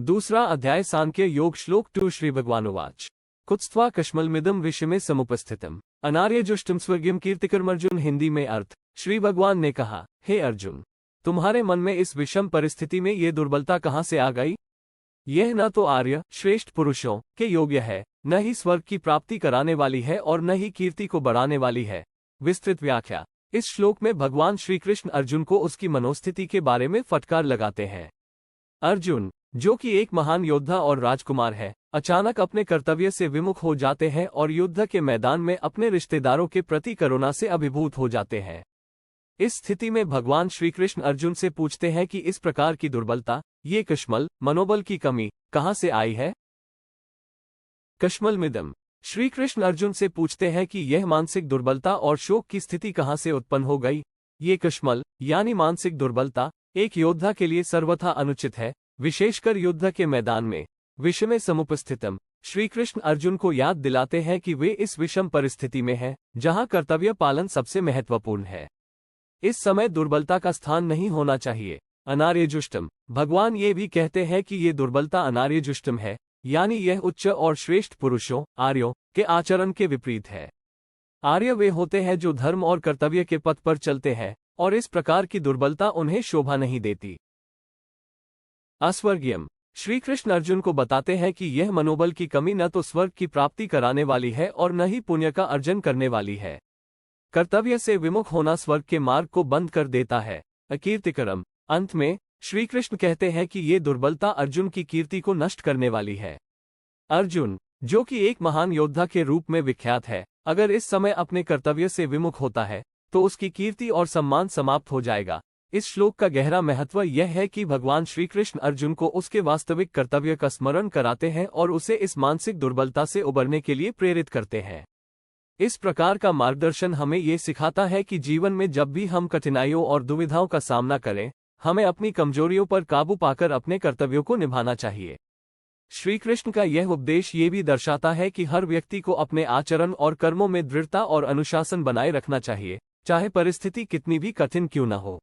दूसरा अध्याय सांख्य योग श्लोक 2 श्री भगवानुवाच कुत्स्त्वा कश्मलमिदं विषमे समुपस्थितम् अनार्यजुष्टं स्वर्गीयं कीर्तिकरम्। अर्जुन हिंदी में अर्थ। श्री भगवान ने कहा, हे अर्जुन, तुम्हारे मन में इस विषम परिस्थिति में ये दुर्बलता कहाँ से आ गई? यह न तो आर्य श्रेष्ठ पुरुषों के योग्य है, न ही स्वर्ग की प्राप्ति कराने वाली है और न ही कीर्ति को बढ़ाने वाली है। विस्तृत व्याख्या। इस श्लोक में भगवान श्री कृष्ण अर्जुन को उसकी मनोस्थिति के बारे में फटकार लगाते हैं। अर्जुन, जो कि एक महान योद्धा और राजकुमार है, अचानक अपने कर्तव्य से विमुख हो जाते हैं और युद्ध के मैदान में अपने रिश्तेदारों के प्रति करुणा से अभिभूत हो जाते हैं। इस स्थिति में भगवान श्री कृष्ण अर्जुन से पूछते हैं कि इस प्रकार की दुर्बलता, ये कश्मल मनोबल की कमी कहाँ से आई है? कश्मलमिदं। श्री कृष्ण अर्जुन से पूछते हैं कि यह मानसिक दुर्बलता और शोक की स्थिति कहाँ से उत्पन्न हो गई। ये कश्मल यानी मानसिक दुर्बलता एक योद्धा के लिए सर्वथा अनुचित है, विशेषकर युद्ध के मैदान में। विषमे समुपस्थितम्। श्री कृष्ण अर्जुन को याद दिलाते हैं कि वे इस विषम परिस्थिति में हैं, जहां कर्तव्य पालन सबसे महत्वपूर्ण है। इस समय दुर्बलता का स्थान नहीं होना चाहिए। अनार्यजुष्टम। भगवान ये भी कहते हैं कि ये दुर्बलता अनार्यजुष्टम है, यानी यह उच्च और श्रेष्ठ पुरुषों आर्यों के आचरण के विपरीत है। आर्य वे होते हैं जो धर्म और कर्तव्य के पथ पर चलते हैं, और इस प्रकार की दुर्बलता उन्हें शोभा नहीं देती। अस्वर्गीयम। श्री कृष्ण अर्जुन को बताते हैं कि यह मनोबल की कमी न तो स्वर्ग की प्राप्ति कराने वाली है और न ही पुण्य का अर्जन करने वाली है। कर्तव्य से विमुख होना स्वर्ग के मार्ग को बंद कर देता है। अकीर्तिकरम। अंत में श्री कृष्ण कहते हैं कि ये दुर्बलता अर्जुन की कीर्ति को नष्ट करने वाली है। अर्जुन, जो कि एक महान योद्धा के रूप में विख्यात है, अगर इस समय अपने कर्तव्य से विमुख होता है तो उसकी कीर्ति और सम्मान समाप्त हो जाएगा। इस श्लोक का गहरा महत्व यह है कि भगवान श्री कृष्ण अर्जुन को उसके वास्तविक कर्तव्य का स्मरण कराते हैं और उसे इस मानसिक दुर्बलता से उबरने के लिए प्रेरित करते हैं। इस प्रकार का मार्गदर्शन हमें ये सिखाता है कि जीवन में जब भी हम कठिनाइयों और दुविधाओं का सामना करें, हमें अपनी कमजोरियों पर काबू पाकर अपने कर्तव्यों को निभाना चाहिए। श्री कृष्ण का यह उपदेश ये भी दर्शाता है कि हर व्यक्ति को अपने आचरण और कर्मों में दृढ़ता और अनुशासन बनाए रखना चाहिए, चाहे परिस्थिति कितनी भी कठिन क्यों न हो।